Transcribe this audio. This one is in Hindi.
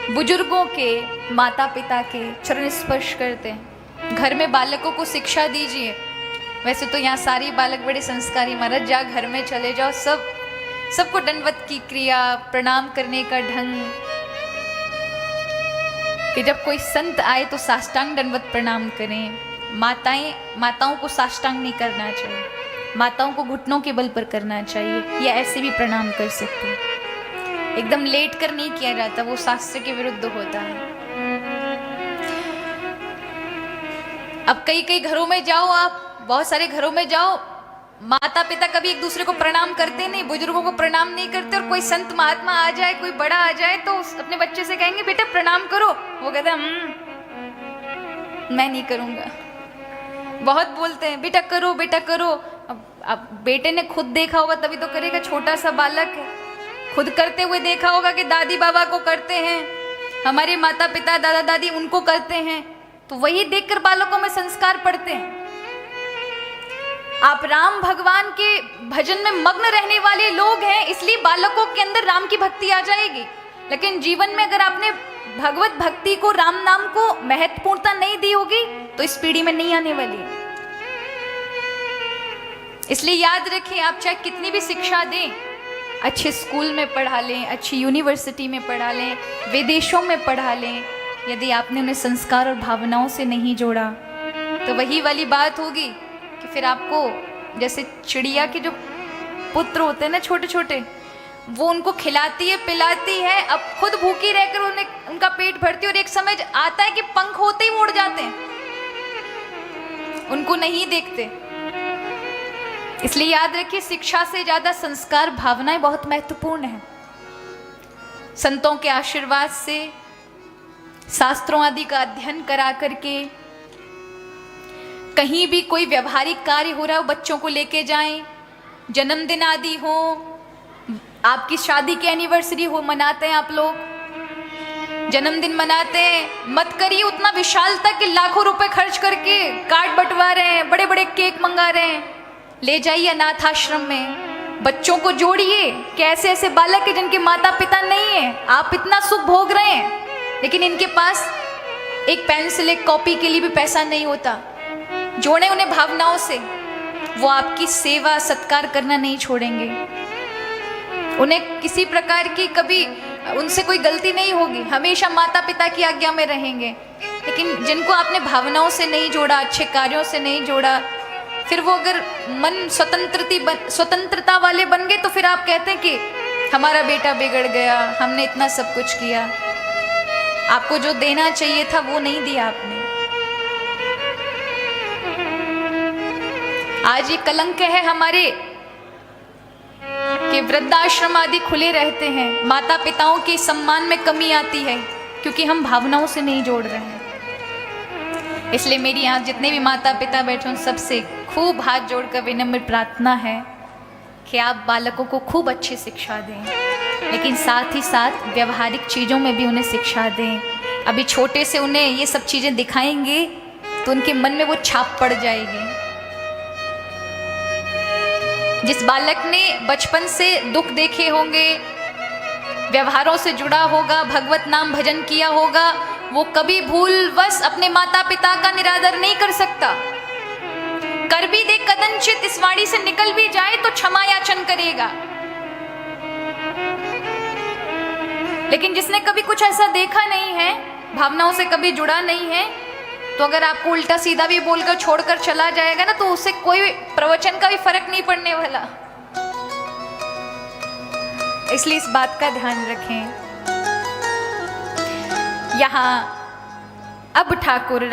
बुजुर्गों के, माता पिता के चरण स्पर्श करते हैं। घर में बालकों को शिक्षा दीजिए। वैसे तो यहाँ सारे बालक बड़े संस्कारी, महाराज जा घर में चले जाओ, सबको दंडवत की क्रिया, प्रणाम करने का ढंग, कि जब कोई संत आए तो साष्टांग दंडवत प्रणाम करें। माताओं को साष्टांग नहीं करना चाहिए, माताओं को घुटनों के बल पर करना चाहिए, या ऐसे भी प्रणाम कर सकते हैं। एकदम लेट कर नहीं किया जाता, वो शास्त्र के विरुद्ध होता है। अब कई घरों में जाओ, आप बहुत सारे घरों में जाओ, माता पिता कभी एक दूसरे को प्रणाम करते नहीं, बुजुर्गों को प्रणाम नहीं करते। और कोई संत महात्मा आ जाए, कोई बड़ा आ जाए, तो अपने बच्चे से कहेंगे बेटा प्रणाम करो, वो कहता मैं नहीं करूंगा। बहुत बोलते हैं बेटा करो बेटा करो। अब बेटे ने खुद देखा होगा तभी तो करेगा, छोटा सा बालक है, खुद करते हुए देखा होगा कि दादी बाबा को करते हैं, हमारे माता पिता दादा दादी उनको करते हैं, तो वही देखकर बालकों में संस्कार पड़ते हैं। आप राम भगवान के भजन में मग्न रहने वाले लोग हैं, इसलिए बालकों के अंदर राम की भक्ति आ जाएगी। लेकिन जीवन में अगर आपने भगवत भक्ति को, राम नाम को महत्वपूर्णता नहीं दी होगी, तो इस पीढ़ी में नहीं आने वाली। इसलिए याद रखें, आप चाहे कितनी भी शिक्षा दें, अच्छे स्कूल में पढ़ा लें, अच्छी यूनिवर्सिटी में पढ़ा लें, विदेशों में पढ़ा लें, यदि आपने उन्हें संस्कार और भावनाओं से नहीं जोड़ा, तो वही वाली बात होगी कि फिर आपको, जैसे चिड़िया के जो पुत्र होते हैं ना छोटे छोटे, वो उनको खिलाती है पिलाती है, अब खुद भूखी रहकर उन्हें उनका पेट भरती है, और एक समय आता है कि पंख होते ही उड़ जाते हैं, उनको नहीं देखते। इसलिए याद रखिए, शिक्षा से ज्यादा संस्कार भावनाएं बहुत महत्वपूर्ण है। संतों के आशीर्वाद से, शास्त्रों आदि का अध्ययन करा करके, कहीं भी कोई व्यवहारिक कार्य हो रहा हो, बच्चों को लेके जाएं, जन्मदिन आदि हो, आपकी शादी की एनिवर्सरी हो, मनाते हैं आप लोग, जन्मदिन मनाते हैं, मत करिए उतना विशालता कि लाखों रुपए खर्च करके कार्ड बंटवा रहे हैं, बड़े बड़े केक मंगा रहे हैं। ले जाइए अनाथ आश्रम में, बच्चों को जोड़िए कि ऐसे ऐसे बालक है जिनके माता पिता नहीं है, आप इतना सुख भोग रहे हैं, लेकिन इनके पास एक पेंसिल, एक कॉपी के लिए भी पैसा नहीं होता। जोड़े उन्हें भावनाओं से, वो आपकी सेवा सत्कार करना नहीं छोड़ेंगे। उन्हें किसी प्रकार की, कभी उनसे कोई गलती नहीं होगी, हमेशा माता पिता की आज्ञा में रहेंगे। लेकिन जिनको आपने भावनाओं से नहीं जोड़ा, अच्छे कार्यों से नहीं जोड़ा, फिर वो अगर मन स्वतंत्रता वाले बन गए, तो फिर आप कहते हैं कि हमारा बेटा बिगड़ गया, हमने इतना सब कुछ किया, आपको जो देना चाहिए था वो नहीं दिया आपने। आज ये कलंक है हमारे कि वृद्धाश्रम आदि खुले रहते हैं, माता पिताओं के सम्मान में कमी आती है, क्योंकि हम भावनाओं से नहीं जोड़ रहे हैं। इसलिए मेरी यहाँ जितने भी माता पिता बैठे उन सबसे खूब हाथ जोड़कर विनम्र प्रार्थना है कि आप बालकों को खूब अच्छी शिक्षा दें, लेकिन साथ ही साथ व्यवहारिक चीज़ों में भी उन्हें शिक्षा दें। अभी छोटे से उन्हें ये सब चीज़ें दिखाएंगे तो उनके मन में वो छाप पड़ जाएगी। जिस बालक ने बचपन से दुख देखे होंगे, व्यवहारों से जुड़ा होगा, भगवत नाम भजन किया होगा, वो कभी भूलवश अपने माता पिता का निरादर नहीं कर सकता। कर भी दे कदंचित, इस वाणी से निकल भी जाए तो क्षमा याचन करेगा। लेकिन जिसने कभी कुछ ऐसा देखा नहीं है, भावनाओं से कभी जुड़ा नहीं है, तो अगर आपको उल्टा सीधा भी बोलकर छोड़कर चला जाएगा ना, तो उससे कोई प्रवचन का भी फर्क नहीं पड़ने वाला। इसलिए इस बात का ध्यान रखें। यहाँ अब ठाकुर